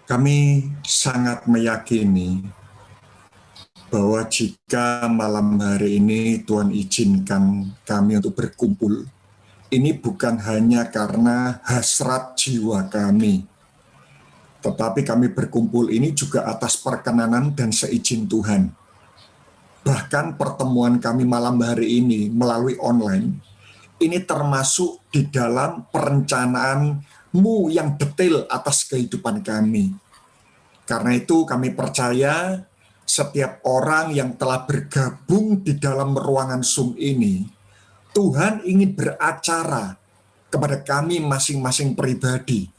Kami sangat meyakini bahwa jika malam hari ini Tuhan izinkan kami untuk berkumpul, ini bukan hanya karena hasrat jiwa kami, tetapi kami berkumpul ini juga atas perkenanan dan seizin Tuhan. Bahkan pertemuan kami malam hari ini melalui online, ini termasuk di dalam perencanaan-Mu yang detail atas kehidupan kami. Karena itu kami percaya setiap orang yang telah bergabung di dalam ruangan Zoom ini, Tuhan ingin beracara kepada kami masing-masing pribadi.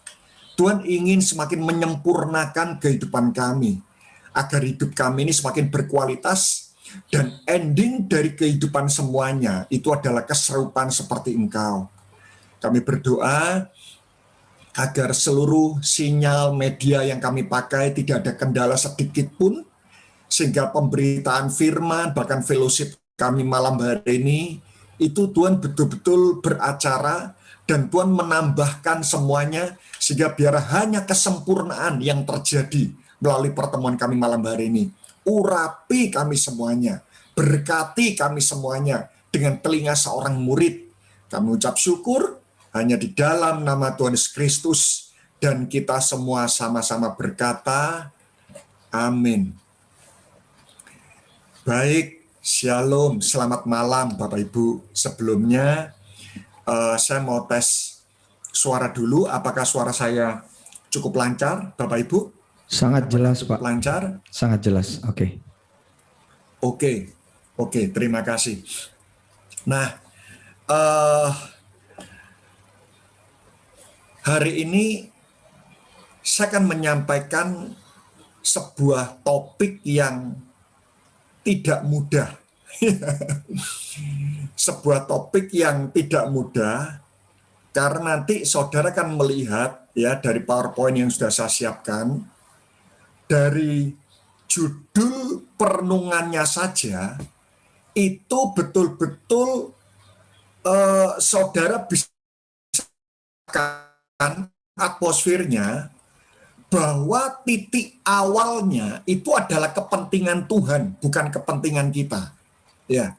Tuhan ingin semakin menyempurnakan kehidupan kami, agar hidup kami ini semakin berkualitas, dan ending dari kehidupan semuanya itu adalah keserupaan seperti Engkau. Kami berdoa agar seluruh sinyal media yang kami pakai tidak ada kendala sedikit pun, sehingga pemberitaan firman, bahkan fellowship kami malam hari ini, itu Tuhan betul-betul beracara, dan Tuhan menambahkan semuanya, sehingga biar hanya kesempurnaan yang terjadi melalui pertemuan kami malam hari ini. Urapi kami semuanya, berkati kami semuanya, dengan telinga seorang murid. Kami ucap syukur, hanya di dalam nama Tuhan Yesus Kristus, dan kita semua sama-sama berkata, amin. Baik, shalom, selamat malam Bapak Ibu. Sebelumnya, saya mau tes suara dulu, apakah suara saya cukup lancar Bapak Ibu? Sangat jelas Pak. Lancar? Sangat jelas, oke. Oke, terima kasih. Nah, hari ini saya akan menyampaikan sebuah topik yang tidak mudah. Sebuah topik yang tidak mudah, karena nanti saudara akan melihat ya dari PowerPoint yang sudah saya siapkan, dari judul perenungannya saja, itu betul-betul saudara bisa atmosfernya bahwa titik awalnya itu adalah kepentingan Tuhan, bukan kepentingan kita. Ya,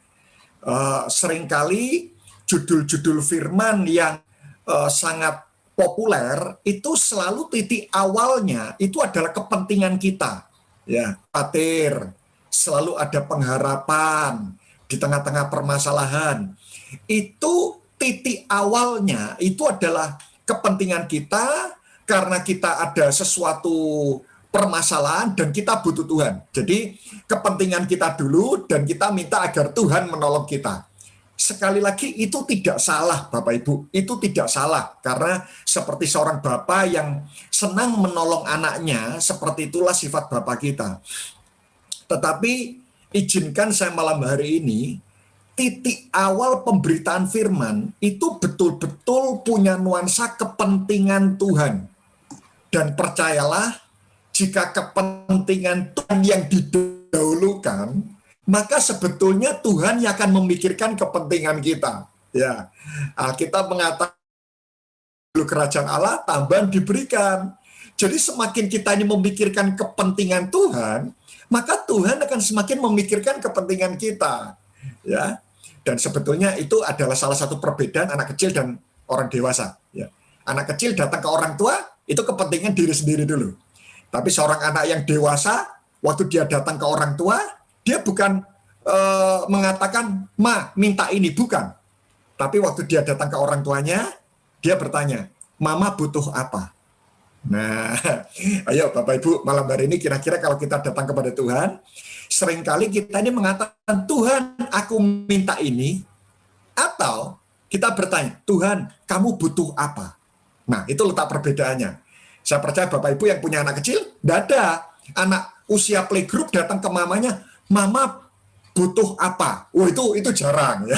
seringkali judul-judul firman yang sangat populer itu selalu titik awalnya itu adalah kepentingan kita. Ya, khawatir, selalu ada pengharapan di tengah-tengah permasalahan. Itu titik awalnya itu adalah kepentingan kita, karena kita ada sesuatu permasalahan dan kita butuh Tuhan. Jadi kepentingan kita dulu dan kita minta agar Tuhan menolong kita. Sekali lagi itu tidak salah Bapak Ibu, itu tidak salah, karena seperti seorang bapak yang senang menolong anaknya, seperti itulah sifat bapak kita. Tetapi izinkan saya malam hari ini, titik awal pemberitaan firman itu betul-betul punya nuansa kepentingan Tuhan. Dan percayalah, jika kepentingan Tuhan yang didahulukan, maka sebetulnya Tuhan yang akan memikirkan kepentingan kita. Ya, Alkitab mengatakan kerajaan Allah tambahan diberikan. Jadi semakin kita ini memikirkan kepentingan Tuhan, maka Tuhan akan semakin memikirkan kepentingan kita. Ya, dan sebetulnya itu adalah salah satu perbedaan anak kecil dan orang dewasa. Ya, anak kecil datang ke orang tua itu kepentingan diri sendiri dulu. Tapi seorang anak yang dewasa, waktu dia datang ke orang tua, dia bukan mengatakan, "Ma, minta ini," bukan. Tapi waktu dia datang ke orang tuanya, dia bertanya, "Mama butuh apa?" Nah, ayo Bapak Ibu, malam hari ini kira-kira kalau kita datang kepada Tuhan, seringkali kita ini mengatakan, "Tuhan, aku minta ini," atau kita bertanya, "Tuhan, kamu butuh apa?" Nah, itu letak perbedaannya. Saya percaya Bapak Ibu yang punya anak kecil, tidak ada anak usia playgroup datang ke mamanya, "Mama butuh apa?" Oh, itu jarang ya.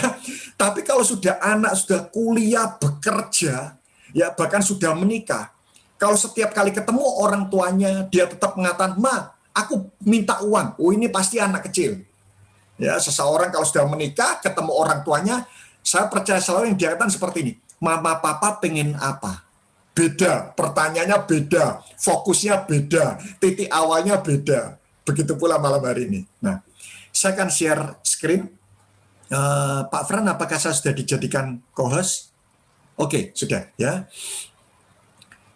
Tapi kalau sudah anak sudah kuliah, bekerja, ya bahkan sudah menikah, kalau setiap kali ketemu orang tuanya, dia tetap mengatakan, "Ma, aku minta uang. Oh, ini pasti anak kecil. Ya, seseorang kalau sudah menikah, ketemu orang tuanya, saya percaya selalu yang dikatakan seperti ini. Mama papa pengen apa? Beda, pertanyaannya beda, fokusnya beda, titik awalnya beda. Begitu pula malam hari ini. Nah, saya akan share screen. Pak Fran, apakah saya sudah dijadikan co-host? Oke, sudah ya.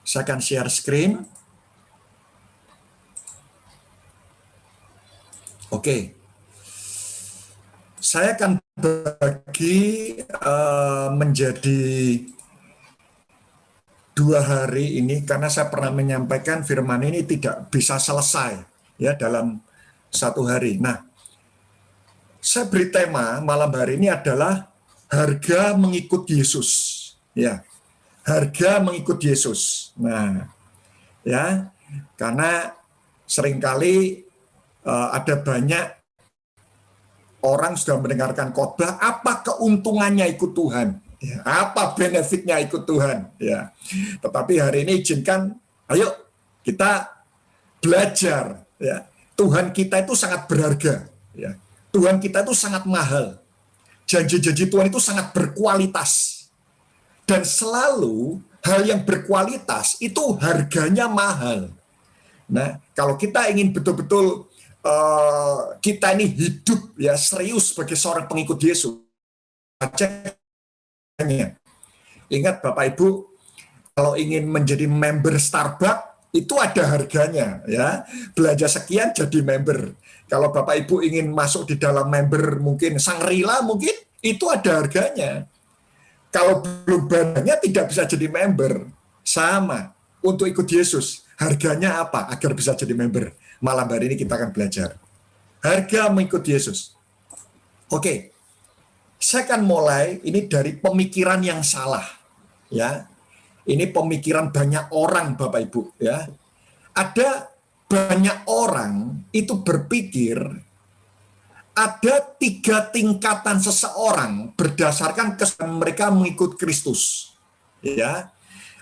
Saya akan share screen. Oke. Saya akan bagi menjadi 2 hari ini karena saya pernah menyampaikan firman ini tidak bisa selesai ya dalam 1 hari. Nah, saya beri tema malam hari ini adalah harga mengikut Yesus. Ya, harga mengikut Yesus. Nah, ya, karena seringkali ada banyak orang sudah mendengarkan khotbah, apa keuntungannya ikut Tuhan? Ya, apa benefitnya ikut Tuhan? Ya, tetapi hari ini izinkan, ayo kita belajar. Ya, Tuhan kita itu sangat berharga. Ya, Tuhan kita itu sangat mahal. Janji-janji Tuhan itu sangat berkualitas. Dan selalu hal yang berkualitas itu harganya mahal. Nah, kalau kita ingin betul-betul kita ini hidup ya serius sebagai seorang pengikut Yesus. Ingat Bapak Ibu, kalau ingin menjadi member Starbucks itu ada harganya ya. Belanja sekian jadi member. Kalau Bapak Ibu ingin masuk di dalam member mungkin Shangri-La mungkin itu ada harganya. Kalau belum banyak tidak bisa jadi member. Sama untuk ikut Yesus. Harganya apa agar bisa jadi member? Malam hari ini kita akan belajar. Harga mengikut Yesus. Oke. Saya akan mulai ini dari pemikiran yang salah. Ya. Ini pemikiran banyak orang Bapak Ibu ya. Ada banyak orang itu berpikir ada 3 tingkatan seseorang berdasarkan kesan mereka mengikut Kristus. Ya.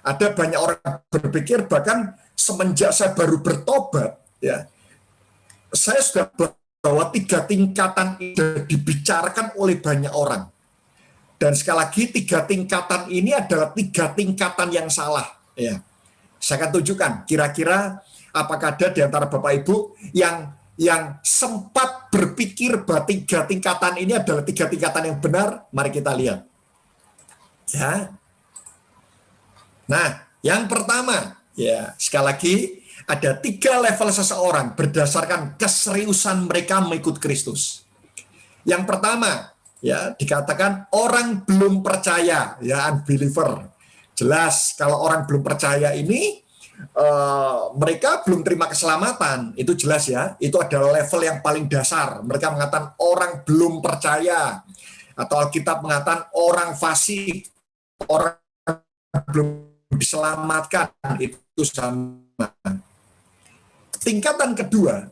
Ada banyak orang berpikir bahkan semenjak saya baru bertobat ya, saya sudah bahwa 3 tingkatan ini dibicarakan oleh banyak orang. Dan sekali lagi 3 tingkatan ini adalah 3 tingkatan yang salah. Ya, saya akan tunjukkan kira-kira apakah ada di antara Bapak Ibu yang sempat berpikir bahwa 3 tingkatan ini adalah 3 tingkatan yang benar. Mari kita lihat. Ya. Nah, yang pertama, ya sekali lagi ada 3 level seseorang berdasarkan keseriusan mereka mengikut Kristus. Yang pertama, ya dikatakan orang belum percaya, ya unbeliever. Jelas kalau orang belum percaya ini mereka belum terima keselamatan, itu jelas ya. Itu adalah level yang paling dasar. Mereka mengatakan orang belum percaya, atau Alkitab mengatakan orang fasik, orang belum diselamatkan, itu sama. Tingkatan kedua,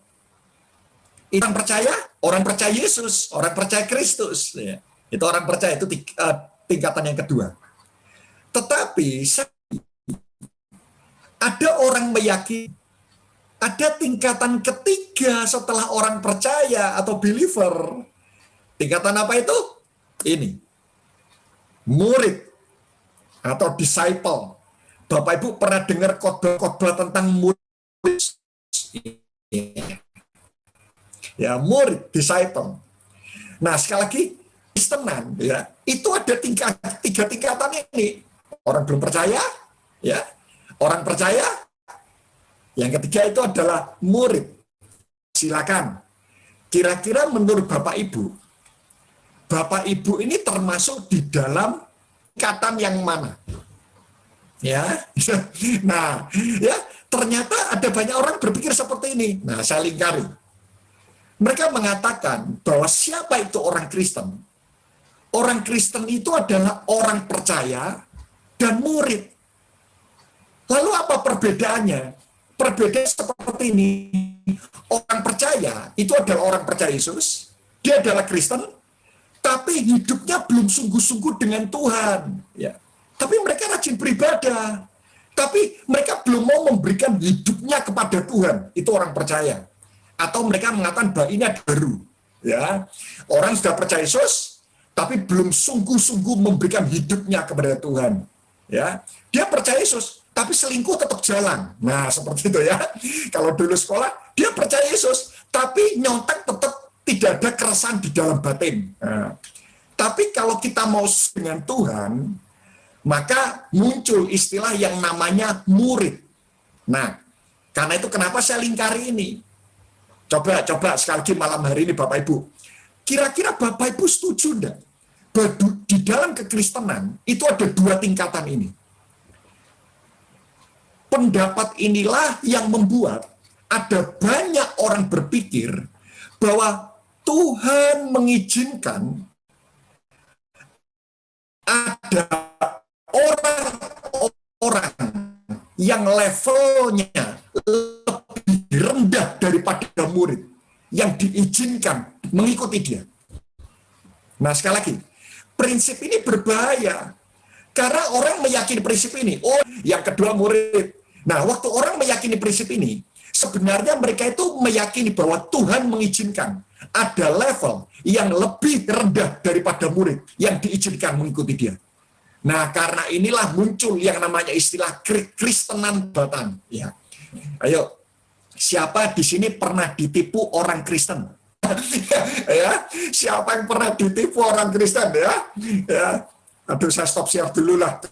orang percaya Yesus, orang percaya Kristus. Ya. Itu orang percaya, itu tingkatan yang kedua. Tetapi ada orang meyakini, ada tingkatan ketiga setelah orang percaya atau believer. Tingkatan apa itu? Ini. Murid atau disciple. Bapak Ibu pernah dengar khotbah tentang murid? Ya, murid, disciple. Nah, sekali lagi, Kristenan, ya, itu ada 3 tingkatan ini. Orang belum percaya, ya, orang percaya. Yang ketiga itu adalah murid. Silakan. Kira-kira menurut Bapak Ibu ini termasuk di dalam tingkatan yang mana? Ya, nah, ya ternyata ada banyak orang berpikir seperti ini. Nah, saya lingkari. Mereka mengatakan bahwa siapa itu orang Kristen? Orang Kristen itu adalah orang percaya dan murid. Lalu apa perbedaannya? Perbedaan seperti ini. Orang percaya itu adalah orang percaya Yesus, dia adalah Kristen, tapi hidupnya belum sungguh-sungguh dengan Tuhan. Ya. Tapi mereka rajin beribadah. Tapi mereka belum mau memberikan hidupnya kepada Tuhan. Itu orang percaya. atau mereka mengatakan bahwa ini ada baru. Ya, orang sudah percaya Yesus, tapi belum sungguh-sungguh memberikan hidupnya kepada Tuhan. Ya, dia percaya Yesus, tapi selingkuh tetap jalan. Nah, seperti itu ya. Kalau dulu sekolah, dia percaya Yesus, tapi nyontek tetap tidak ada keresahan di dalam batin. Nah, tapi kalau kita mau dengan Tuhan, maka muncul istilah yang namanya murid. Nah, karena itu kenapa saya lingkari ini. Coba sekali lagi malam hari ini Bapak Ibu. Kira-kira Bapak Ibu setuju enggak? Di dalam kekristenan itu ada dua tingkatan ini. Pendapat inilah yang membuat ada banyak orang berpikir bahwa Tuhan mengizinkan ada orang-orang yang levelnya lebih rendah daripada murid yang diizinkan mengikuti dia. Nah, sekali lagi, prinsip ini berbahaya karena orang meyakini prinsip ini. Oh, yang kedua murid. Nah, waktu orang meyakini prinsip ini, sebenarnya mereka itu meyakini bahwa Tuhan mengizinkan ada level yang lebih rendah daripada murid yang diizinkan mengikuti dia. Nah, karena inilah muncul yang namanya istilah Kristenan Batan. Ya, ayo, siapa di sini pernah ditipu orang Kristen? Ya, siapa yang pernah ditipu orang Kristen ya? Ya, aduh saya stop share dulu lah.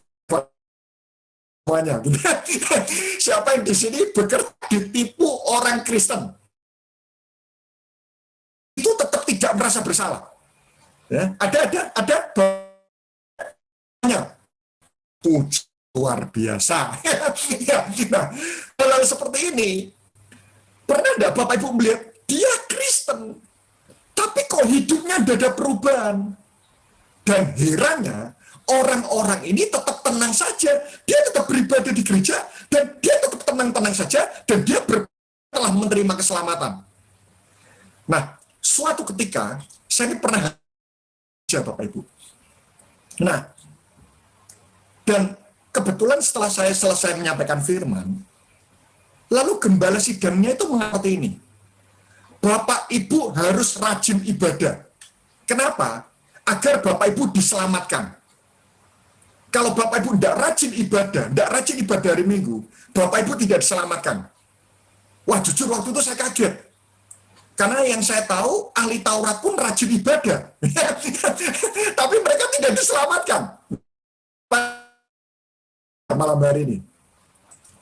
Semuanya. Siapa yang di sini bekerja ditipu orang Kristen? Itu tetap tidak merasa bersalah. Ya, ada banyak. Luar biasa. Ya, nah, hal seperti ini pernah enggak Bapak Ibu melihat dia Kristen, tapi kok hidupnya tidak ada perubahan? Dan herannya orang-orang ini tetap tenang saja, dia tetap beribadah di gereja, dan dia tetap tenang-tenang saja, dan dia telah menerima keselamatan. Nah, suatu ketika, saya ini pernah Bapak Ibu. Nah, dan kebetulan setelah saya selesai menyampaikan firman, lalu gembala sidangnya itu mengatakan ini, Bapak Ibu harus rajin ibadah. Kenapa? Agar Bapak Ibu diselamatkan. Kalau Bapak Ibu tidak rajin ibadah hari Minggu, Bapak Ibu tidak diselamatkan. Wah, jujur waktu itu saya kaget. Karena yang saya tahu, ahli Taurat pun rajin ibadah. Tapi mereka tidak diselamatkan. Malam hari ini.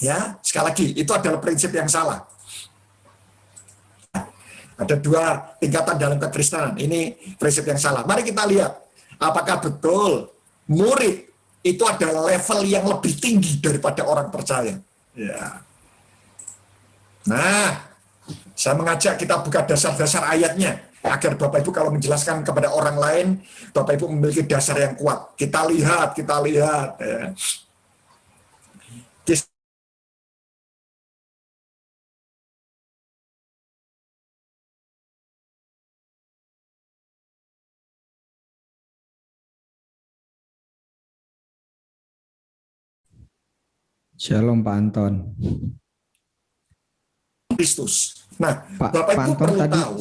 Ya, sekali lagi, itu adalah prinsip yang salah. Ada dua tingkatan dalam kekristenan. Ini prinsip yang salah. Mari kita lihat, apakah betul murid itu adalah level yang lebih tinggi daripada orang percaya. Ya. Nah, saya mengajak kita buka dasar-dasar ayatnya, agar Bapak Ibu kalau menjelaskan kepada orang lain, Bapak Ibu memiliki dasar yang kuat. Kita lihat. Ya. Shalom Pak Anton. Kristus. Nah, Pak Bapak Ibu Anton perlu tadi tahu.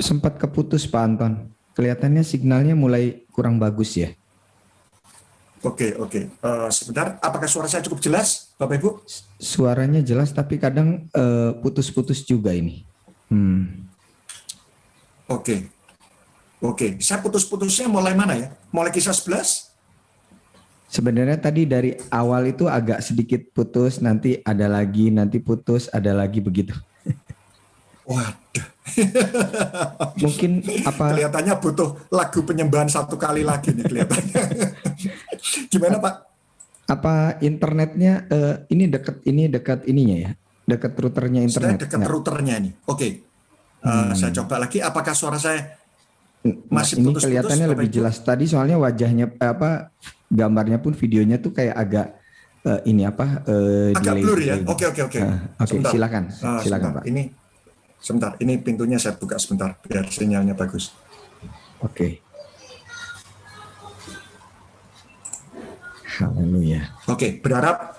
Sempat keputus Pak Anton. Kelihatannya signalnya mulai kurang bagus ya. Oke. Sebentar, apakah suara saya cukup jelas, Bapak Ibu? Suaranya jelas, tapi kadang putus-putus juga ini. Oke. Saya putus-putusnya mulai mana ya? Mulai kisah 11? Sebenarnya tadi dari awal itu agak sedikit putus, nanti ada lagi, nanti putus, ada lagi begitu. Waduh. Mungkin apa? Kelihatannya butuh lagu penyembahan satu kali lagi nih kelihatannya. Gimana Pak? Apa internetnya ini dekat ininya ya? Dekat routernya internet. Sudah dekat routernya nih. Oke. Saya coba lagi. Apakah suara saya masih ini putus-putus? Kelihatannya lebih jelas tadi, soalnya wajahnya gambarnya pun videonya tuh kayak agak agak delay, blur ya. delay. Oke. Oke, silakan Pak. Ini pintunya saya buka sebentar biar sinyalnya bagus. Oke. Haleluya. Oke, berharap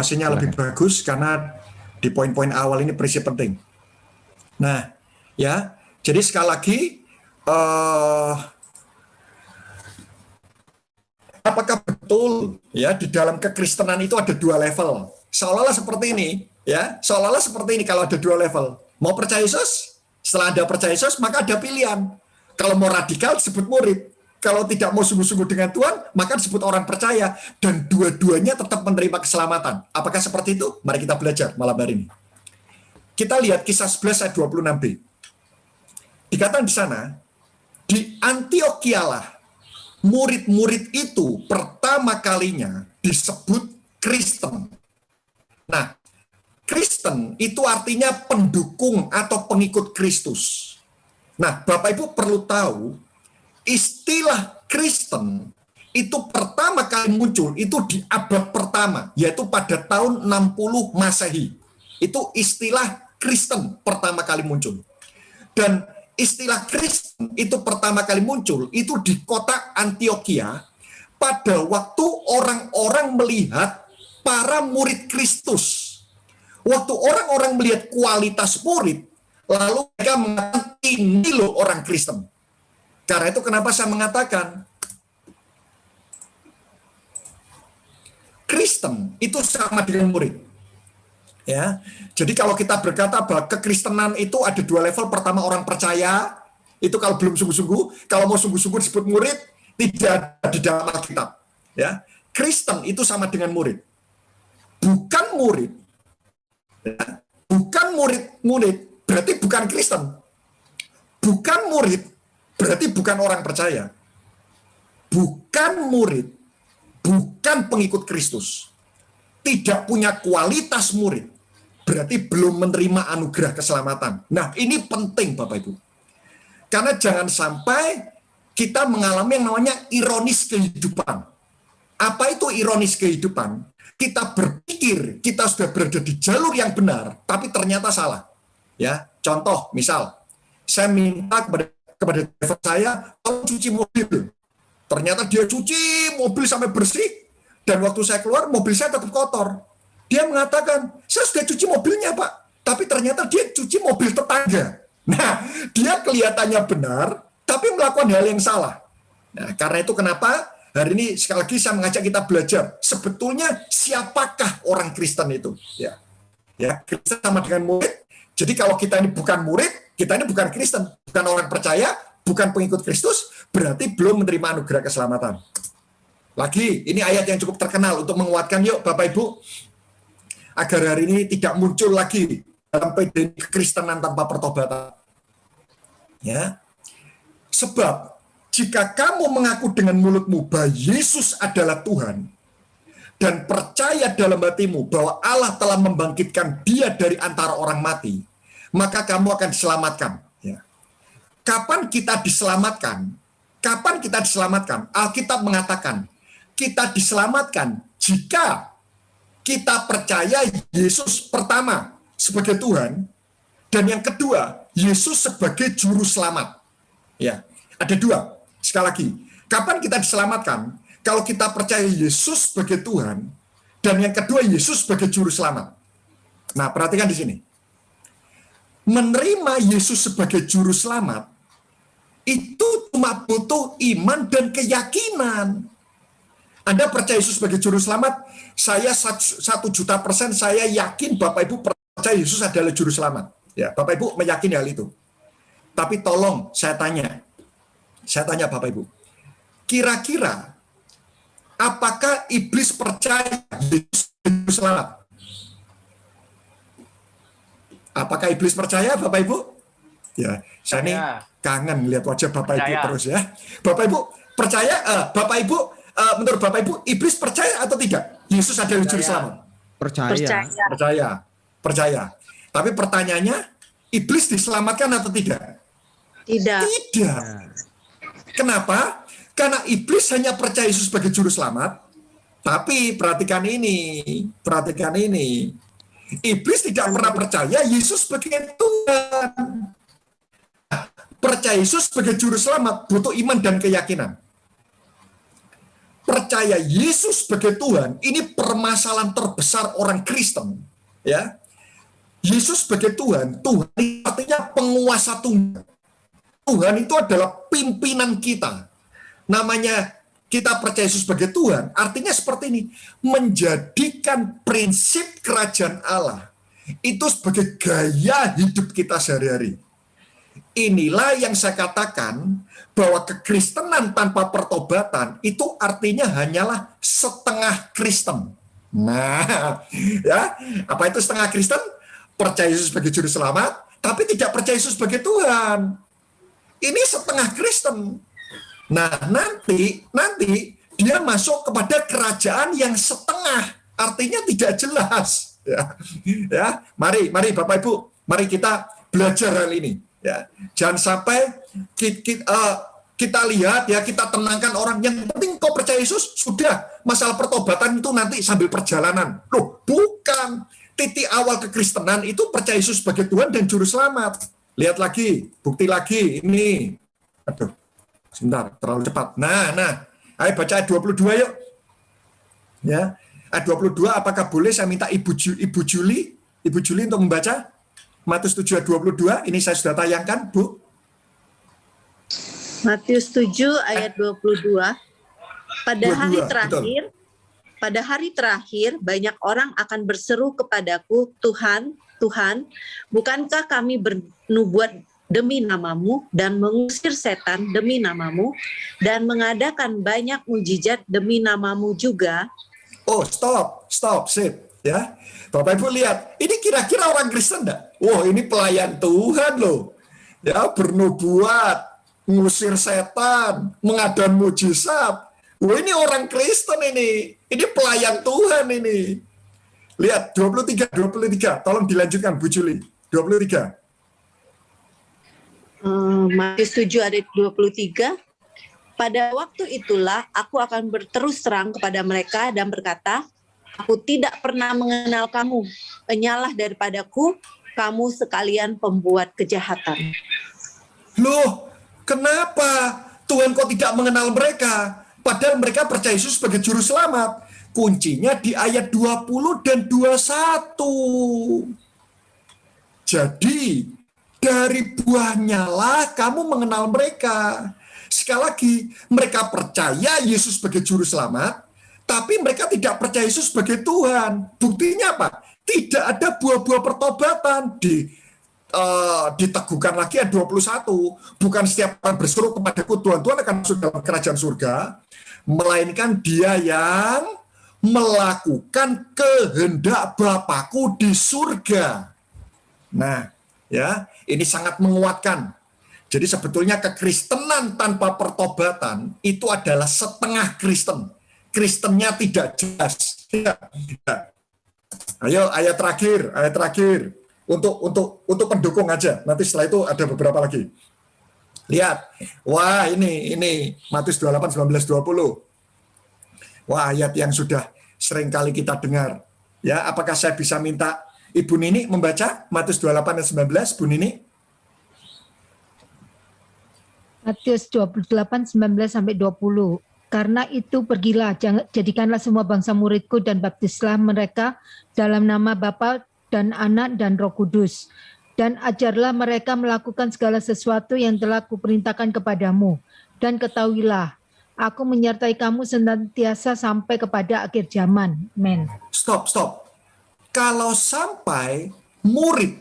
sinyal lebih bagus karena di poin-poin awal ini prinsip penting. Nah, ya, jadi sekali lagi, apakah betul ya di dalam kekristenan itu ada dua level? Seolah-olah seperti ini, ya, seolah-olah seperti ini kalau ada dua level. Mau percaya Yesus, setelah Anda percaya Yesus, maka ada pilihan. Kalau mau radikal disebut murid. Kalau tidak mau sungguh-sungguh dengan Tuhan, maka disebut orang percaya. Dan dua-duanya tetap menerima keselamatan. Apakah seperti itu? Mari kita belajar malam hari ini. Kita lihat kisah 11 ayat 26b. Dikatakan di sana, di Antiokhia lah murid-murid itu pertama kalinya disebut Kristen. Nah, Kristen itu artinya pendukung atau pengikut Kristus. Nah, Bapak Ibu perlu tahu, istilah Kristen itu pertama kali muncul itu di abad pertama, yaitu pada tahun 60 Masehi. Itu istilah Kristen pertama kali muncul. Dan istilah Kristen itu pertama kali muncul itu di kota Antiokhia pada waktu orang-orang melihat para murid Kristus. Waktu orang-orang melihat kualitas murid, lalu mereka mengatakan, ini loh orang Kristen. Karena itu kenapa saya mengatakan Kristen itu sama dengan murid. Ya, jadi kalau kita berkata bahwa kekristenan itu ada dua level. Pertama orang percaya, itu kalau belum sungguh-sungguh. Kalau mau sungguh-sungguh disebut murid, tidak ada di dalam Alkitab. Ya, Kristen itu sama dengan murid. Bukan murid, ya, bukan murid berarti bukan Kristen. Bukan murid berarti bukan orang percaya. Bukan murid, bukan pengikut Kristus. Tidak punya kualitas murid, berarti belum menerima anugerah keselamatan. Nah, ini penting Bapak Ibu. Karena jangan sampai kita mengalami yang namanya ironis kehidupan. Apa itu ironis kehidupan? Kita berpikir kita sudah berada di jalur yang benar, tapi ternyata salah. Ya, contoh, misal, saya minta kepada driver saya, tolong cuci mobil. Ternyata dia cuci mobil sampai bersih, dan waktu saya keluar, mobil saya tetap kotor. Dia mengatakan, saya sudah cuci mobilnya, Pak. Tapi ternyata dia cuci mobil tetangga. Nah, dia kelihatannya benar, tapi melakukan hal yang salah. Nah, karena itu kenapa hari ini sekali lagi saya mengajak kita belajar. Sebetulnya siapakah orang Kristen itu? Ya, Kristen sama dengan murid. Jadi kalau kita ini bukan murid, kita ini bukan Kristen, bukan orang percaya, bukan pengikut Kristus, berarti belum menerima anugerah keselamatan. Lagi, ini ayat yang cukup terkenal untuk menguatkan, yuk Bapak Ibu, agar hari ini tidak muncul lagi dalam PD kekristenan tanpa pertobatan. Ya, sebab jika kamu mengaku dengan mulutmu bahwa Yesus adalah Tuhan dan percaya dalam hatimu bahwa Allah telah membangkitkan Dia dari antara orang mati, maka kamu akan diselamatkan. Ya. Kapan kita diselamatkan? Kapan kita diselamatkan? Alkitab mengatakan, kita diselamatkan jika kita percaya Yesus pertama sebagai Tuhan, dan yang kedua, Yesus sebagai juru selamat. Ya, ada dua. Sekali lagi, kapan kita diselamatkan? Kalau kita percaya Yesus sebagai Tuhan, dan yang kedua, Yesus sebagai juru selamat. Nah, perhatikan di sini. Menerima Yesus sebagai juru selamat, itu cuma butuh iman dan keyakinan. Anda percaya Yesus sebagai juru selamat, saya 1.000.000% saya yakin Bapak Ibu percaya Yesus adalah juru selamat. Ya, Bapak Ibu meyakini hal itu. Tapi tolong saya tanya Bapak Ibu, kira-kira apakah iblis percaya Yesus juru selamat? Apakah iblis percaya Bapak Ibu? Ya, saya ini kangen lihat wajah Bapak Ibu terus ya. Bapak Ibu percaya, Bapak Ibu, menurut Bapak Ibu, iblis percaya atau tidak? Yesus adalah juru selamat. Percaya. Tapi pertanyaannya, iblis diselamatkan atau tidak? Tidak. Kenapa? Karena iblis hanya percaya Yesus sebagai juru selamat. Tapi perhatikan ini. Iblis tidak pernah percaya Yesus sebagai Tuhan. Percaya Yesus sebagai juru selamat butuh iman dan keyakinan. Percaya Yesus sebagai Tuhan, ini permasalahan terbesar orang Kristen. Ya, Yesus sebagai Tuhan artinya penguasa Tuhan. Tuhan itu adalah pimpinan kita. Namanya kita percaya Yesus sebagai Tuhan, artinya seperti ini. Menjadikan prinsip kerajaan Allah itu sebagai gaya hidup kita sehari-hari. Inilah yang saya katakan bahwa kekristenan tanpa pertobatan itu artinya hanyalah setengah Kristen. Nah, ya, apa itu setengah Kristen? Percaya Yesus sebagai juru selamat, tapi tidak percaya Yesus sebagai Tuhan. Ini setengah Kristen. Nah, nanti dia masuk kepada kerajaan yang setengah, artinya tidak jelas. Ya, mari Bapak Ibu, mari kita belajar hal ini. Ya, jangan sampai kita lihat ya, kita tenangkan orang. Yang penting kau percaya Yesus, sudah. Masalah pertobatan itu nanti sambil perjalanan. Loh, bukan. Titik awal kekristenan itu percaya Yesus sebagai Tuhan dan Juru Selamat. Lihat lagi, bukti lagi. Ini. Aduh, sebentar, terlalu cepat. Nah. Ayo baca ayat 22 yuk. Ya, ayat 22, apakah boleh saya minta Ibu Juli untuk membaca? Matius 7 ayat 22, ini saya sudah tayangkan, Bu. Matius 7 ayat 22. Pada 22, hari terakhir banyak orang akan berseru kepadaku, Tuhan, Tuhan, bukankah kami bernubuat demi namamu dan mengusir setan demi namamu dan mengadakan banyak mujizat demi namamu juga? Oh, stop, sip. Ya, Bapak Ibu lihat, ini kira-kira orang Kristen enggak? Wah, ini pelayan Tuhan loh. Ya, bernubuat, ngusir setan, mengadakan mujizat. Wah, ini orang Kristen ini. Ini pelayan Tuhan ini. Lihat, 23. Tolong dilanjutkan, Bu Juli. 23. Matius 7 ayat 23. Pada waktu itulah aku akan berterus terang kepada mereka dan berkata, aku tidak pernah mengenal kamu. Enyalah daripadaku, kamu sekalian pembuat kejahatan. Loh, kenapa Tuhan kok tidak mengenal mereka? Padahal mereka percaya Yesus sebagai juru selamat. Kuncinya di ayat 20 dan 21. Jadi, dari buahnya lah kamu mengenal mereka. Sekali lagi, mereka percaya Yesus sebagai juru selamat, tapi mereka tidak percaya Yesus sebagai Tuhan. Buktinya apa? Tidak ada buah-buah pertobatan. Diteguhkan lagi ayat 21. Bukan setiap orang berseru kepadaku, Tuhan akan masuk dalam kerajaan surga, melainkan dia yang melakukan kehendak Bapakku di surga. Nah, ya, ini sangat menguatkan. Jadi sebetulnya kekristenan tanpa pertobatan itu adalah setengah Kristen. Kristennya tidak jelas. Ya. Ayo ayat terakhir untuk pendukung aja. Nanti setelah itu ada beberapa lagi. Lihat. Wah, ini Matius 28 19 20. Wah, ayat yang sudah sering kali kita dengar. Ya, apakah saya bisa minta Ibu Nini membaca Matius 28 dan 19, Bu Nini? Matius 28, 19 sampai 20. Karena itu pergilah, jadikanlah semua bangsa muridku dan baptislah mereka dalam nama Bapa dan Anak dan Roh Kudus. Dan ajarlah mereka melakukan segala sesuatu yang telah kuperintahkan kepadamu. Dan ketahuilah, aku menyertai kamu senantiasa sampai kepada akhir zaman. Amen. Stop. Kalau sampai murid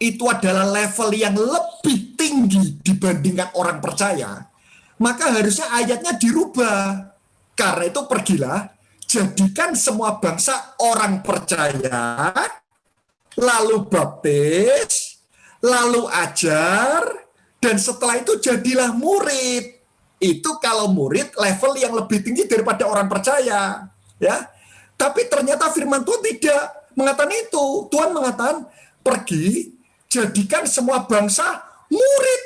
itu adalah level yang lebih tinggi dibandingkan orang percaya, maka harusnya ayatnya dirubah. Karena itu pergilah, jadikan semua bangsa orang percaya, lalu baptis, lalu ajar, dan setelah itu jadilah murid. Itu kalau murid level yang lebih tinggi daripada orang percaya. Ya, tapi ternyata firman Tuhan tidak mengatakan itu. Tuhan mengatakan, pergi, jadikan semua bangsa murid.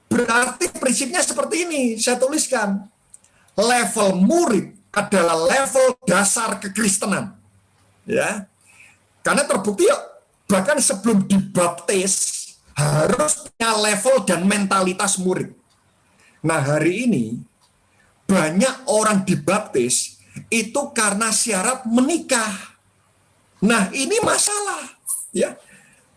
Berarti prinsipnya seperti ini, saya tuliskan. Level murid adalah level dasar kekristenan. Ya. Karena terbukti bahkan sebelum dibaptis harus punya level dan mentalitas murid. Nah, hari ini banyak orang dibaptis itu karena syarat menikah. Nah, ini masalah, ya.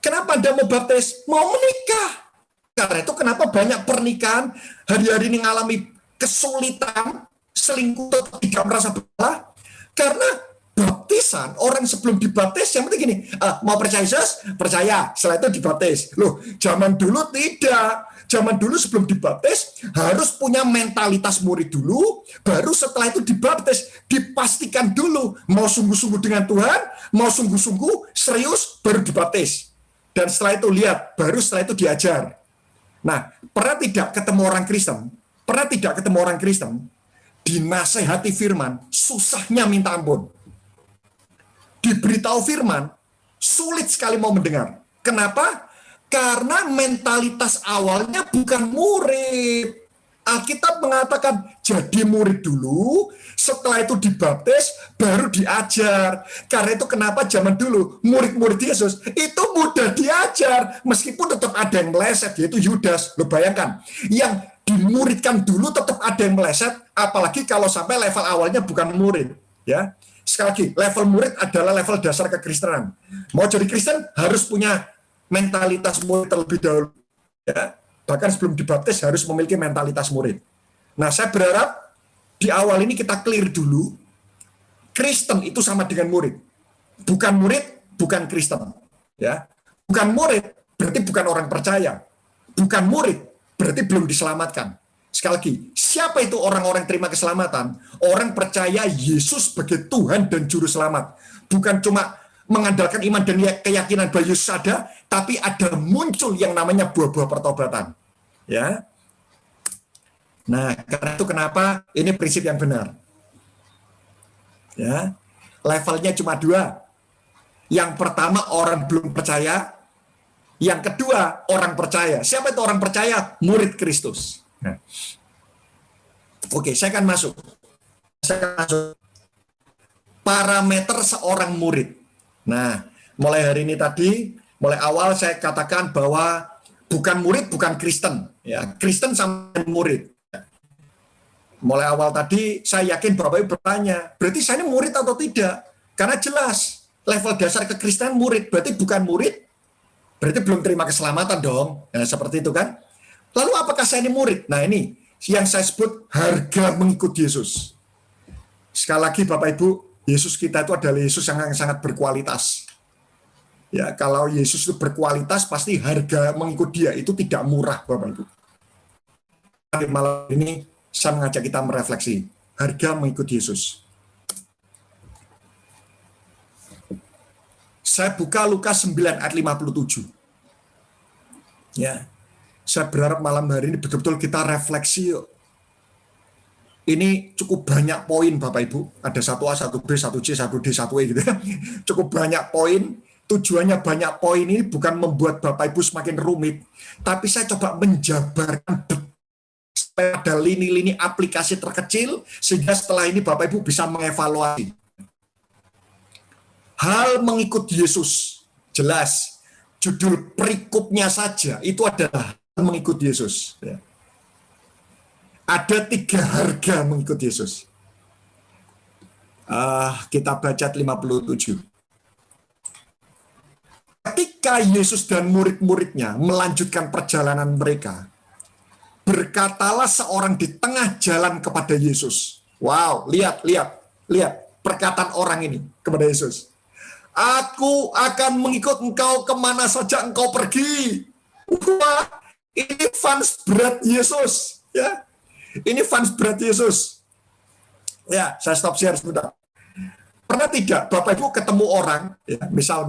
Kenapa Anda mau baptis? Mau menikah. Karena itu kenapa banyak pernikahan hari-hari ini mengalami kesulitan, selingkuh atau tidak merasa bersalah, karena baptisan, orang sebelum dibaptis yang penting gini, mau percaya Yesus, percaya, setelah itu dibaptis. Loh, zaman dulu tidak. Zaman dulu sebelum dibaptis harus punya mentalitas murid dulu, baru setelah itu dibaptis, dipastikan dulu mau sungguh-sungguh dengan Tuhan, mau sungguh-sungguh serius, baru dibaptis. Dan setelah itu lihat, baru setelah itu diajar. Nah, pernah tidak ketemu orang Kristen? Pernah tidak ketemu orang Kristen? Dinasehati firman, susahnya minta ampun. Diberitahu firman, sulit sekali mau mendengar. Kenapa? Karena mentalitas awalnya bukan murid. Alkitab mengatakan, jadi murid dulu, setelah itu dibaptis, baru diajar. Karena itu kenapa zaman dulu, murid-murid Yesus, itu mudah diajar. Meskipun tetap ada yang meleset, yaitu Yudas. Lo bayangkan, yang dimuridkan dulu tetap ada yang meleset, apalagi kalau sampai level awalnya bukan murid. Ya, sekali lagi, level murid adalah level dasar kekristenan. Mau jadi Kristen, harus punya mentalitas murid terlebih dahulu. Ya, bahkan sebelum dibaptis harus memiliki mentalitas murid. Nah, saya berharap di awal ini kita clear dulu, Kristen itu sama dengan murid. Bukan murid, bukan Kristen. Ya, bukan murid berarti bukan orang percaya. Bukan murid berarti belum diselamatkan. Sekali lagi, siapa itu orang-orang terima keselamatan? Orang percaya Yesus sebagai Tuhan dan Juru Selamat. Bukan cuma mengandalkan iman dan keyakinan bahwa Yesus ada, tapi ada muncul yang namanya buah-buah pertobatan. Ya. Nah, karena itu kenapa ini prinsip yang benar. Ya. Levelnya cuma 2. Yang pertama orang belum percaya, yang kedua orang percaya. Siapa itu orang percaya? Murid Kristus. Nah. Oke, saya akan masuk. Parameter seorang murid. Nah, mulai hari ini tadi, mulai awal saya katakan bahwa bukan murid, bukan Kristen. Ya, Kristen sama murid. Mulai awal tadi, saya yakin Bapak Ibu bertanya, berarti saya ini murid atau tidak? Karena jelas, level dasar kekristenan murid, berarti bukan murid, berarti belum terima keselamatan dong. Nah, seperti itu kan? Lalu apakah saya ini murid? Nah, ini yang saya sebut harga mengikut Yesus. Sekali lagi Bapak Ibu, Yesus kita itu adalah Yesus yang sangat berkualitas. Ya, kalau Yesus itu berkualitas, pasti harga mengikut Dia itu tidak murah, Bapak Ibu. Malam ini saya mengajak kita merefleksi harga mengikut Yesus. Saya buka Lukas 9 ayat 57. Ya, saya berharap malam hari ini betul-betul kita refleksi yuk. Ini cukup banyak poin Bapak Ibu. Ada 1A, 1B, 1C, 1D, 1E gitu ya. Cukup banyak poin. Tujuannya banyak poin ini bukan membuat Bapak Ibu semakin rumit. Tapi saya coba menjabarkan pada lini-lini aplikasi terkecil. Sehingga setelah ini Bapak Ibu bisa mengevaluasi. Hal mengikut Yesus. Jelas. Judul perikopnya saja itu adalah mengikut Yesus. Ya. Ada 3 harga mengikut Yesus. Kita baca 57. Ketika Yesus dan murid-muridnya melanjutkan perjalanan mereka, berkatalah seorang di tengah jalan kepada Yesus. Wow, lihat perkataan orang ini kepada Yesus. Aku akan mengikut engkau kemana saja engkau pergi. Wah, ini fans berat Yesus. Ya. Ini fans berat Yesus. Ya, saya stop share sebentar. Pernah tidak Bapak Ibu ketemu orang, ya, misal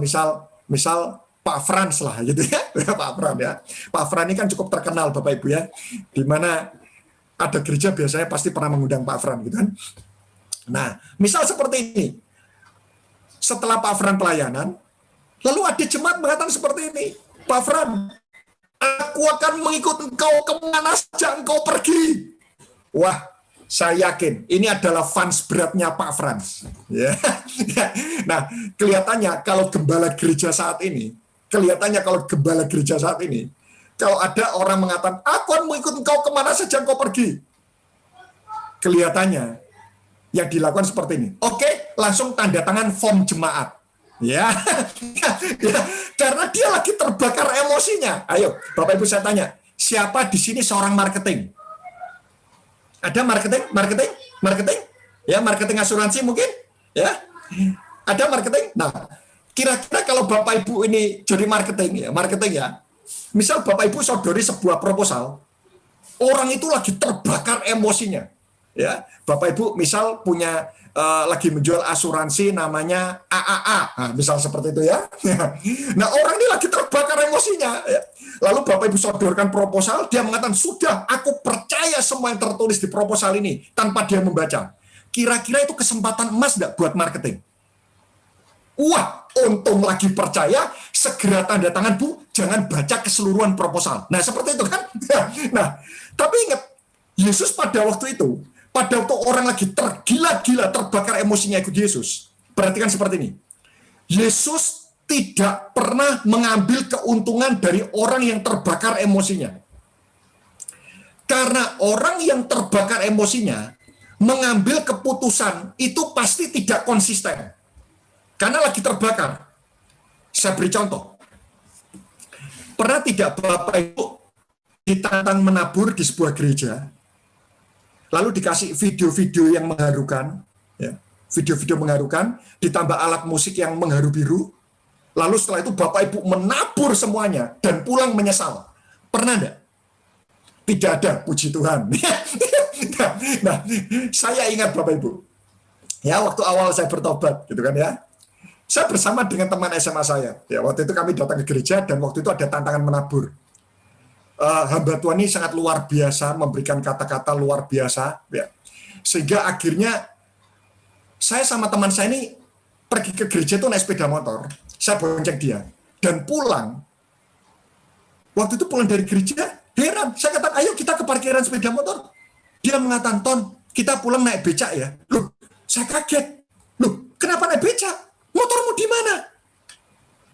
Pak Frans lah, gitu ya, Pak Frans ya. Pak Frans ini kan cukup terkenal Bapak Ibu ya, di mana ada gereja biasanya pasti pernah mengundang Pak Frans, gitu kan. Nah, misal seperti ini, setelah Pak Frans pelayanan, lalu ada jemaat mengatakan seperti ini, Pak Frans, aku akan mengikut engkau kemana saja engkau pergi. Wah, saya yakin ini adalah fans beratnya Pak Frans. Ya. Nah, kelihatannya kalau gembala gereja saat ini, kalau ada orang mengatakan, aku akan mengikut engkau kemana saja engkau pergi. Kelihatannya yang dilakukan seperti ini. Oke, langsung tanda tangan form jemaat. Ya. Ya, karena dia lagi terbakar emosinya. Ayo, Bapak Ibu saya tanya, siapa di sini seorang marketing? Ada marketing? Ya, marketing asuransi mungkin? Ya, ada marketing? Nah, kira-kira kalau Bapak Ibu ini jadi marketing ya. Misal Bapak Ibu sodori sebuah proposal, orang itu lagi terbakar emosinya. Ya, Bapak Ibu misal punya lagi menjual asuransi namanya AAA, nah, misal seperti itu ya. Nah, orang ini lagi terbakar emosinya. Ya. Lalu Bapak Ibu sodorkan proposal, dia mengatakan, sudah, aku percaya semua yang tertulis di proposal ini tanpa dia membaca. Kira-kira itu kesempatan emas nggak buat marketing? Wah, untung lagi percaya, segera tanda tangan Bu, jangan baca keseluruhan proposal. Nah, seperti itu kan? Nah, tapi ingat, Yesus pada waktu itu, pada waktu orang lagi tergila-gila, terbakar emosinya ikut Yesus. Perhatikan seperti ini. Yesus tidak pernah mengambil keuntungan dari orang yang terbakar emosinya. Karena orang yang terbakar emosinya, mengambil keputusan itu pasti tidak konsisten. Karena lagi terbakar. Saya beri contoh. Pernah tidak Bapak Ibu ditantang menabur di sebuah gereja, lalu dikasih video-video yang mengharukan, ya, video-video mengharukan, ditambah alat musik yang mengharu biru, lalu setelah itu Bapak Ibu menabur semuanya dan pulang menyesal. Pernah enggak? Tidak ada, puji Tuhan. Nah, saya ingat Bapak Ibu, ya waktu awal saya bertobat, gitu kan ya, saya bersama dengan teman SMA saya. Ya, waktu itu kami datang ke gereja dan waktu itu ada tantangan menabur. Hamba Tuhan ini sangat luar biasa, memberikan kata-kata luar biasa, ya. Sehingga akhirnya saya sama teman saya ini pergi ke gereja itu naik sepeda motor, saya bonceng dia, dan pulang. Waktu itu pulang dari gereja, heran, saya katakan, ayo kita ke parkiran sepeda motor. Dia mengatakan, Ton, kita pulang naik becak ya. Loh, saya kaget. Loh, kenapa naik becak? Motormu di mana?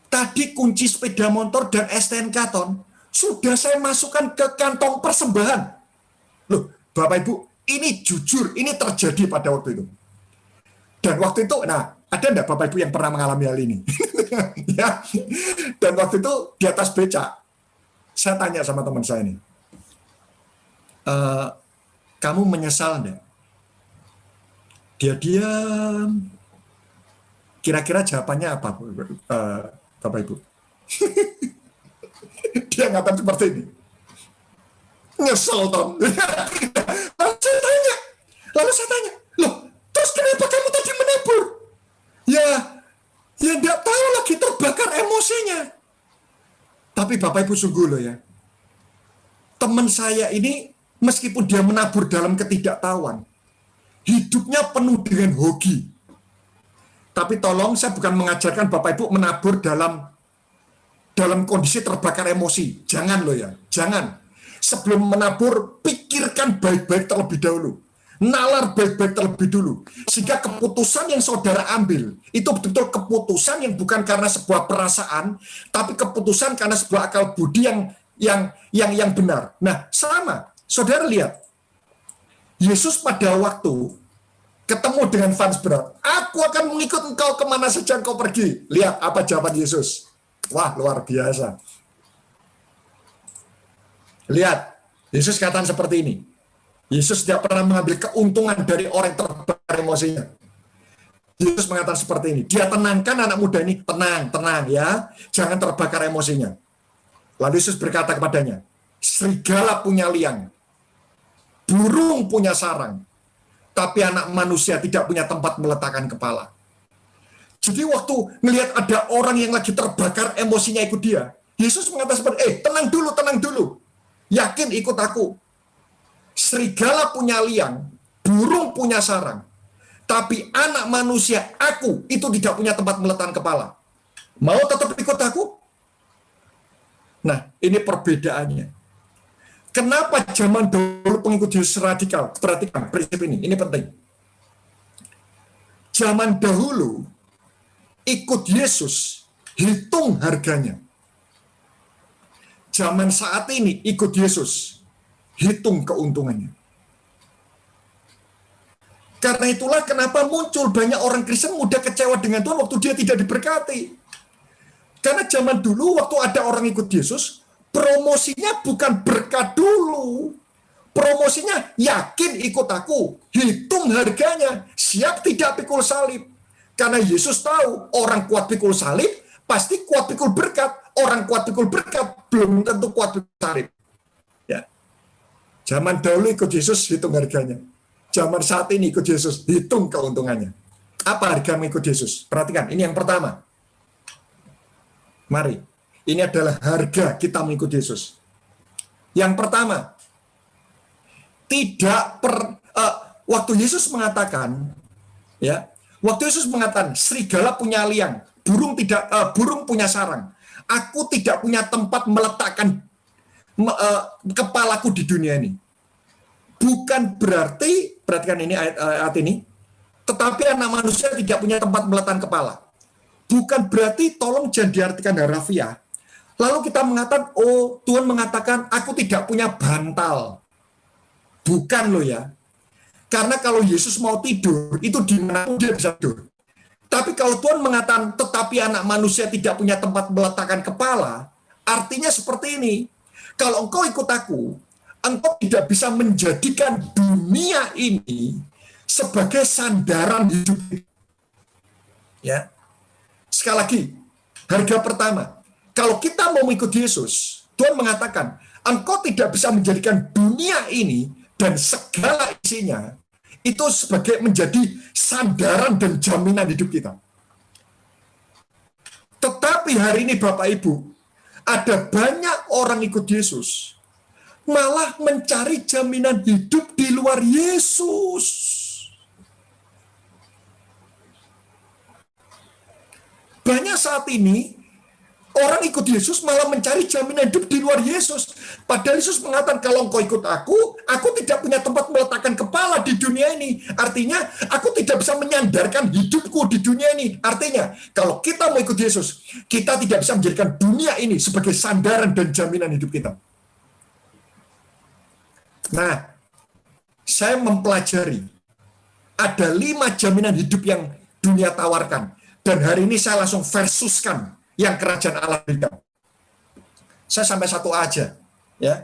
Tadi kunci sepeda motor dan STNK, Ton, sudah saya masukkan ke kantong persembahan. Loh, Bapak Ibu, ini jujur, ini terjadi pada waktu itu. Dan waktu itu, nah, ada enggak Bapak Ibu yang pernah mengalami hal ini? Ya. Dan waktu itu di atas becak, saya tanya sama teman saya ini, kamu menyesal enggak? Dia diam. Kira-kira jawabannya apa, Bapak Ibu? Dia ngatakan seperti ini. Nyesel, Tom. Lalu saya tanya, loh, terus kenapa kamu tadi menabur? Ya enggak tahu lagi, terbakar emosinya. Tapi Bapak Ibu sungguh loh ya, teman saya ini meskipun dia menabur dalam ketidaktahuan, hidupnya penuh dengan hoki. Tapi tolong, saya bukan mengajarkan Bapak Ibu menabur dalam kondisi terbakar emosi. Jangan loh ya, jangan. Sebelum menabur, pikirkan baik-baik terlebih dahulu. Nalar baik-baik terlebih dulu. Sehingga keputusan yang saudara ambil, itu betul-betul keputusan yang bukan karena sebuah perasaan, tapi keputusan karena sebuah akal budi yang benar. Nah, sama. Saudara lihat, Yesus pada waktu ketemu dengan fans berat, aku akan mengikut engkau kemana saja engkau pergi. Lihat apa jawaban Yesus. Wah, luar biasa. Lihat, Yesus katakan seperti ini. Yesus tidak pernah mengambil keuntungan dari orang yang terbakar emosinya. Yesus mengatakan seperti ini. Dia tenangkan anak muda ini, tenang ya, jangan terbakar emosinya. Lalu Yesus berkata kepadanya, serigala punya liang, burung punya sarang, tapi anak manusia tidak punya tempat meletakkan kepala. Jadi waktu melihat ada orang yang lagi terbakar emosinya ikut dia, Yesus mengatakan seperti, tenang dulu, yakin ikut aku. Serigala punya liang, burung punya sarang, tapi anak manusia, aku, itu tidak punya tempat meletakkan kepala. Mau tetap ikut aku? Nah, ini perbedaannya. Kenapa zaman dulu pengikut Yesus radikal? Perhatikan prinsip ini penting. Zaman dahulu, ikut Yesus, hitung harganya. Zaman saat ini, ikut Yesus, hitung keuntungannya. Karena itulah kenapa muncul banyak orang Kristen mudah kecewa dengan Tuhan waktu dia tidak diberkati. Karena zaman dulu waktu ada orang ikut Yesus, Promosinya bukan berkat dulu. Promosinya yakin ikut aku, hitung harganya, siap tidak pikul salib. Karena Yesus tahu orang kuat pikul salib pasti kuat pikul berkat. Orang kuat pikul berkat belum tentu kuat pikul salib. Ya. Zaman dahulu ikut Yesus, hitung harganya. Zaman saat ini ikut Yesus, hitung keuntungannya. Apa harga mengikut Yesus? Perhatikan, ini yang pertama. Mari, ini adalah harga kita mengikut Yesus. Yang pertama, waktu Yesus mengatakan, ya, waktu Yesus mengatakan serigala punya liang, burung punya sarang. Aku tidak punya tempat meletakkan kepalaku di dunia ini. Bukan berarti, perhatikan ini ayat ini, tetapi anak manusia tidak punya tempat meletakkan kepala. Bukan berarti, tolong jangan diartikan harafiah. Lalu kita mengatakan, oh Tuhan mengatakan aku tidak punya bantal. Bukan loh ya. Karena kalau Yesus mau tidur, itu di mana dia bisa tidur. Tapi kalau Tuhan mengatakan, tetapi anak manusia tidak punya tempat meletakkan kepala, artinya seperti ini. Kalau engkau ikut aku, engkau tidak bisa menjadikan dunia ini sebagai sandaran hidup. Ya. Sekali lagi, harga pertama. Kalau kita mau mengikut Yesus, Tuhan mengatakan, engkau tidak bisa menjadikan dunia ini dan segala isinya itu sebagai menjadi sandaran dan jaminan hidup kita. Tetapi hari ini Bapak Ibu, ada banyak orang ikut Yesus, malah mencari jaminan hidup di luar Yesus. Banyak saat ini, orang ikut Yesus malah mencari jaminan hidup di luar Yesus. Padahal Yesus mengatakan, kalau engkau ikut aku tidak punya tempat meletakkan kepala di dunia ini. Artinya, aku tidak bisa menyandarkan hidupku di dunia ini. Artinya, kalau kita mau ikut Yesus, kita tidak bisa menjadikan dunia ini sebagai sandaran dan jaminan hidup kita. Nah, saya mempelajari, ada 5 jaminan hidup yang dunia tawarkan. Dan hari ini saya langsung versuskan yang kerajaan Allah berikan. Saya sampai 1 aja, ya.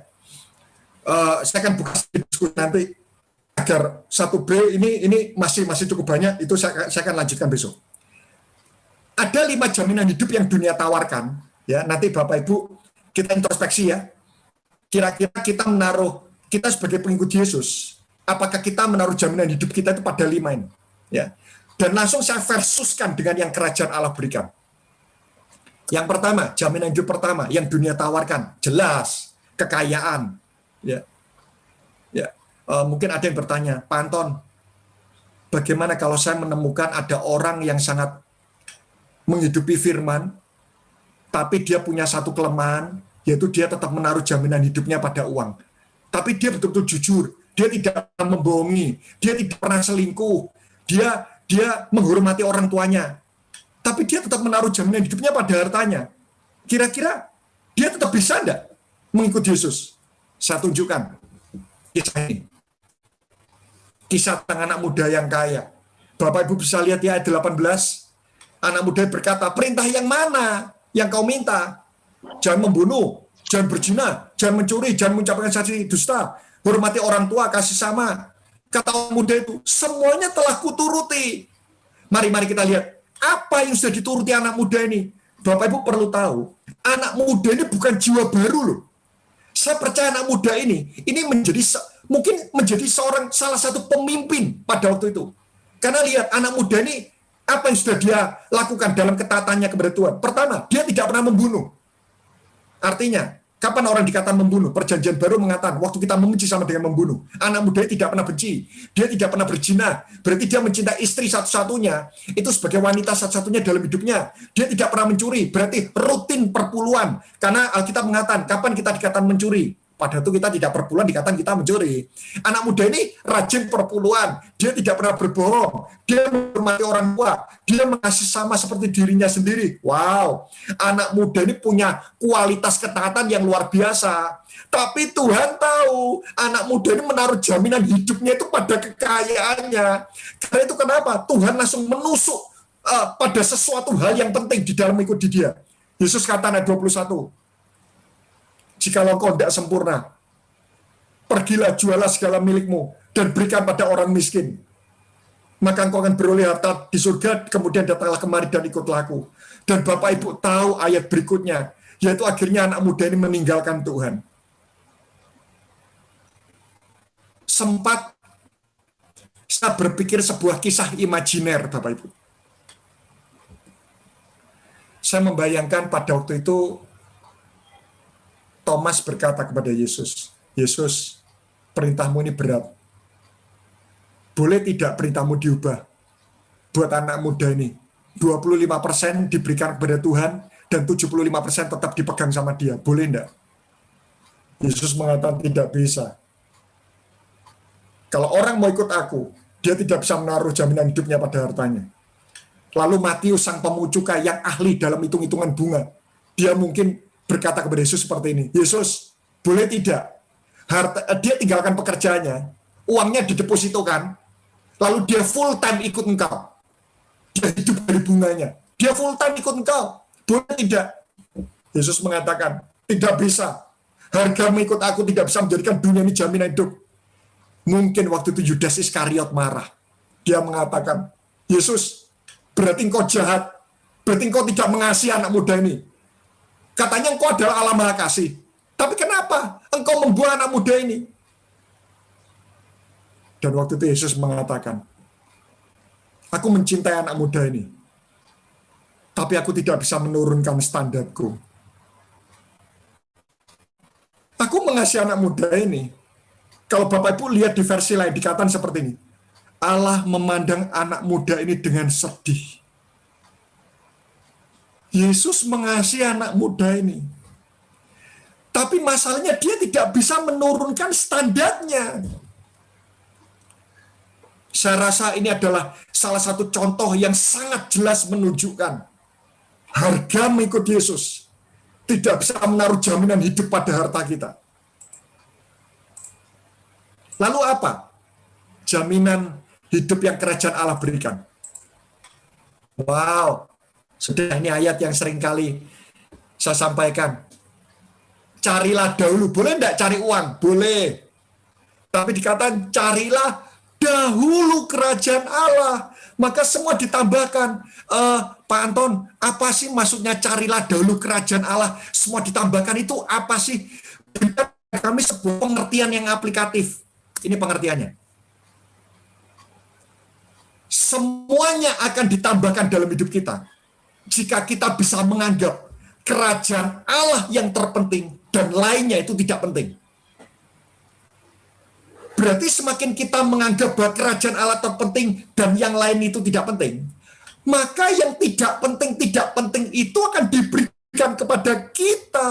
Saya akan buka diskusi nanti agar 1B ini masih cukup banyak. Itu saya akan lanjutkan besok. Ada 5 jaminan hidup yang dunia tawarkan, ya. Nanti Bapak Ibu kita introspeksi ya. Kira-kira kita sebagai pengikut Yesus, apakah kita menaruh jaminan hidup kita itu pada 5 ini, ya. Dan langsung saya versuskan dengan yang kerajaan Allah berikan. Yang pertama, jaminan hidup pertama yang dunia tawarkan, jelas kekayaan. Ya, mungkin ada yang bertanya, Pak Anton, bagaimana kalau saya menemukan ada orang yang sangat menghidupi firman, tapi dia punya satu kelemahan, yaitu dia tetap menaruh jaminan hidupnya pada uang. Tapi dia betul-betul jujur, dia tidak pernah membohongi, dia tidak pernah selingkuh, dia menghormati orang tuanya. Tapi dia tetap menaruh jaminan hidupnya pada hartanya. Kira-kira dia tetap bisa enggak mengikut Yesus? Saya tunjukkan kisah ini. Kisah tentang anak muda yang kaya. Bapak Ibu bisa lihat di ayat 18. Anak muda berkata, perintah yang mana yang kau minta? Jangan membunuh, jangan berzina, jangan mencuri, jangan mengucapkan saksi dusta, hormati orang tua, kasih sama. Kata orang muda itu, semuanya telah kuturuti. Mari kita lihat. Apa yang sudah dituruti anak muda ini? Bapak Ibu perlu tahu, anak muda ini bukan jiwa baru loh. Saya percaya anak muda ini mungkin menjadi salah satu pemimpin pada waktu itu. Karena lihat anak muda ini, apa yang sudah dia lakukan dalam ketaatannya kepada Tuhan. Pertama, dia tidak pernah membunuh. Artinya, kapan orang dikatakan membunuh? Perjanjian baru mengatakan, waktu kita membenci sama dengan membunuh. Anak muda tidak pernah benci. Dia tidak pernah berzina. Berarti dia mencintai istri satu-satunya. Itu sebagai wanita satu-satunya dalam hidupnya. Dia tidak pernah mencuri. Berarti rutin perpuluhan. Karena Alkitab mengatakan, kapan kita dikatakan mencuri? Pada itu kita tidak perpuluhan, dikatakan kita mencuri. Anak muda ini rajin perpuluhan. Dia tidak pernah berbohong. Dia menghormati orang tua. Dia mengasihi sama seperti dirinya sendiri. Wow, anak muda ini punya kualitas ketaatan yang luar biasa. Tapi Tuhan tahu, anak muda ini menaruh jaminan hidupnya itu pada kekayaannya. Karena itu kenapa? Tuhan langsung menusuk pada sesuatu hal yang penting di dalam mengikuti dia. Yesus kata ayat 21. Jikalau engkau tidak sempurna, pergilah jualah segala milikmu dan berikan pada orang miskin. Maka engkau akan beroleh harta di surga, kemudian datanglah kemari dan ikutlah aku. Dan Bapak Ibu tahu ayat berikutnya, yaitu akhirnya anak muda ini meninggalkan Tuhan. Sempat saya berpikir sebuah kisah imajiner, Bapak Ibu. Saya membayangkan pada waktu itu Thomas berkata kepada Yesus, Yesus, perintahmu ini berat. Boleh tidak perintahmu diubah? Buat anak muda ini, 25% diberikan kepada Tuhan, dan 75% tetap dipegang sama dia. Boleh enggak? Yesus mengatakan tidak bisa. Kalau orang mau ikut aku, dia tidak bisa menaruh jaminan hidupnya pada hartanya. Lalu Matius sang pemucuka yang ahli dalam hitung-hitungan bunga, dia mungkin berkata kepada Yesus seperti ini, Yesus, boleh tidak? Dia tinggalkan pekerjaannya, uangnya didepositokan, lalu dia full time ikut engkau. Dia hidup dari bunganya. Dia full time ikut engkau. Boleh tidak? Yesus mengatakan, tidak bisa. Harga mengikut aku tidak bisa menjadikan dunia ini jaminan hidup. Mungkin waktu itu Yudas Iskariot marah. Dia mengatakan, Yesus, berarti engkau jahat. Berarti engkau tidak mengasihi anak muda ini. Katanya engkau adalah Allah Maha Kasih. Tapi kenapa engkau membuang anak muda ini? Dan waktu itu Yesus mengatakan, aku mencintai anak muda ini. Tapi aku tidak bisa menurunkan standarku. Aku mengasihi anak muda ini. Kalau Bapak Ibu lihat di versi lain, dikatakan seperti ini. Allah memandang anak muda ini dengan sedih. Yesus mengasihi anak muda ini. Tapi masalahnya dia tidak bisa menurunkan standarnya. Saya rasa ini adalah salah satu contoh yang sangat jelas menunjukkan harga mengikut Yesus tidak bisa menaruh jaminan hidup pada harta kita. Lalu apa jaminan hidup yang kerajaan Allah berikan? Wow, sudah ini ayat yang sering kali saya sampaikan. Carilah dahulu, boleh enggak cari uang? Boleh. Tapi dikatakan carilah dahulu kerajaan Allah, maka semua ditambahkan. Pak Anton, apa sih maksudnya carilah dahulu kerajaan Allah? Semua ditambahkan itu apa sih? Kami sebuah pengertian yang aplikatif. Ini pengertiannya. Semuanya akan ditambahkan dalam hidup kita jika kita bisa menganggap kerajaan Allah yang terpenting dan lainnya itu tidak penting. Berarti semakin kita menganggap bahwa kerajaan Allah terpenting dan yang lain itu tidak penting, maka yang tidak penting itu akan diberikan kepada kita.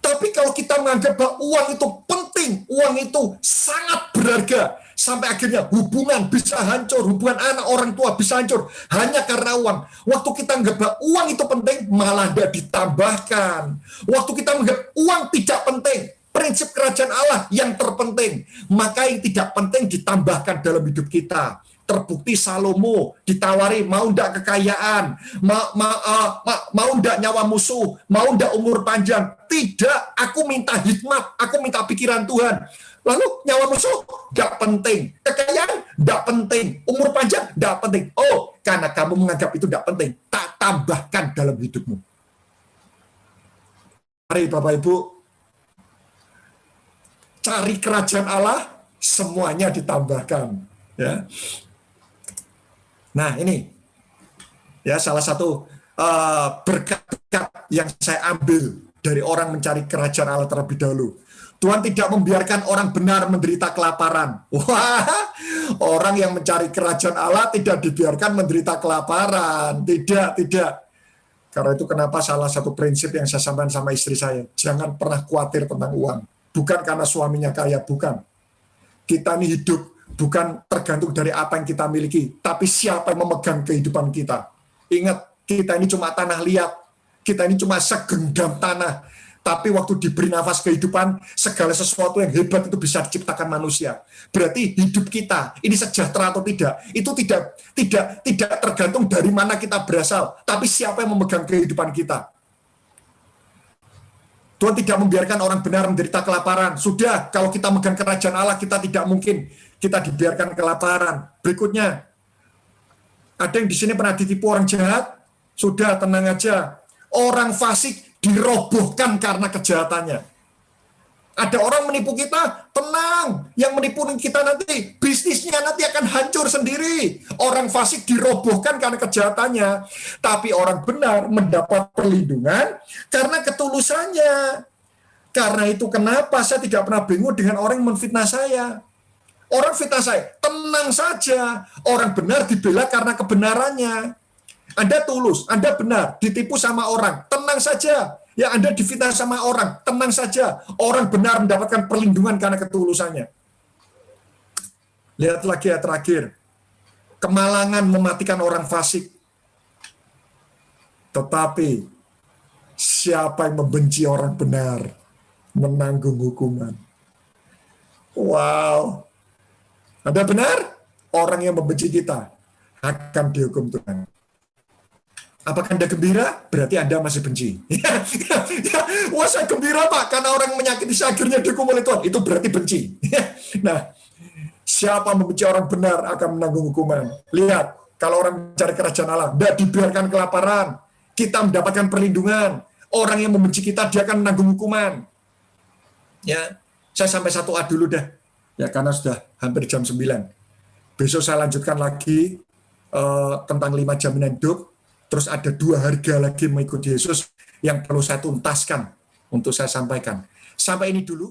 Tapi kalau kita menganggap bahwa uang itu penting, uang itu sangat berharga, sampai akhirnya hubungan bisa hancur, hubungan anak orang tua bisa hancur hanya karena uang. Waktu kita menganggap bahwa uang itu penting, malah tidak ditambahkan. Waktu kita menganggap uang tidak penting, prinsip kerajaan Allah yang terpenting, maka yang tidak penting ditambahkan dalam hidup kita. Terbukti Salomo ditawari, mau ndak kekayaan, mau ndak nyawa musuh, mau ndak umur panjang. Tidak, aku minta hikmat, aku minta pikiran Tuhan. Lalu nyawa musuh nggak penting, kekayaan nggak penting, umur panjang nggak penting. Oh, karena kamu menganggap itu nggak penting, tak tambahkan dalam hidupmu. Mari Bapak Ibu, cari kerajaan Allah, semuanya ditambahkan. Ya. Nah ini, ya salah satu berkat yang saya ambil dari orang mencari kerajaan Allah terlebih dahulu. Tuhan tidak membiarkan orang benar menderita kelaparan. Wah, orang yang mencari kerajaan Allah tidak dibiarkan menderita kelaparan. Tidak. Karena itu kenapa salah satu prinsip yang saya sampaikan sama istri saya, jangan pernah khawatir tentang uang. Bukan karena suaminya kaya, bukan. Kita ini hidup bukan tergantung dari apa yang kita miliki, tapi siapa yang memegang kehidupan kita. Ingat, kita ini cuma tanah liat, kita ini cuma segenggam tanah. Tapi waktu diberi nafas kehidupan, segala sesuatu yang hebat itu bisa diciptakan manusia. Berarti hidup kita ini sejahtera atau tidak, itu tidak tergantung dari mana kita berasal, tapi siapa yang memegang kehidupan kita. Tuhan tidak membiarkan orang benar menderita kelaparan. Sudah, kalau kita megang kerajaan Allah, kita tidak mungkin kita dibiarkan kelaparan. Berikutnya, ada yang di sini pernah ditipu orang jahat? Sudah, tenang aja. Orang fasik dirobohkan karena kejahatannya. Ada orang menipu kita, tenang. Yang menipu kita nanti, bisnisnya nanti akan hancur sendiri. Orang fasik dirobohkan karena kejahatannya. Tapi orang benar mendapat perlindungan karena ketulusannya. Karena itu kenapa saya tidak pernah bingung dengan orang yang menfitnah saya. Orang fitnah saya, tenang saja. Orang benar dibela karena kebenarannya. Anda tulus, Anda benar, ditipu sama orang, tenang saja. Ya Anda difitnah sama orang, tenang saja. Orang benar mendapatkan perlindungan karena ketulusannya. Lihat lagi ya terakhir. Kemalangan mematikan orang fasik. Tetapi siapa yang membenci orang benar menanggung hukuman. Wow. Anda benar? Orang yang membenci kita akan dihukum Tuhan. Apakah Anda gembira? Berarti Anda masih benci. Wah, saya gembira Pak, karena orang menyakiti saya akhirnya dihukum oleh Tuhan. Itu berarti benci. Nah, siapa membenci orang benar akan menanggung hukuman. Lihat, kalau orang mencari kerajaan Allah, tidak dibiarkan kelaparan. Kita mendapatkan perlindungan. Orang yang membenci kita, dia akan menanggung hukuman. Ya, saya sampai 1A dulu dah. Ya, karena sudah hampir jam 9. Besok saya lanjutkan lagi tentang 5 jaminan hidup. Terus ada 2 harga lagi mengikuti Yesus yang perlu saya tuntaskan untuk saya sampaikan. Sampai ini dulu.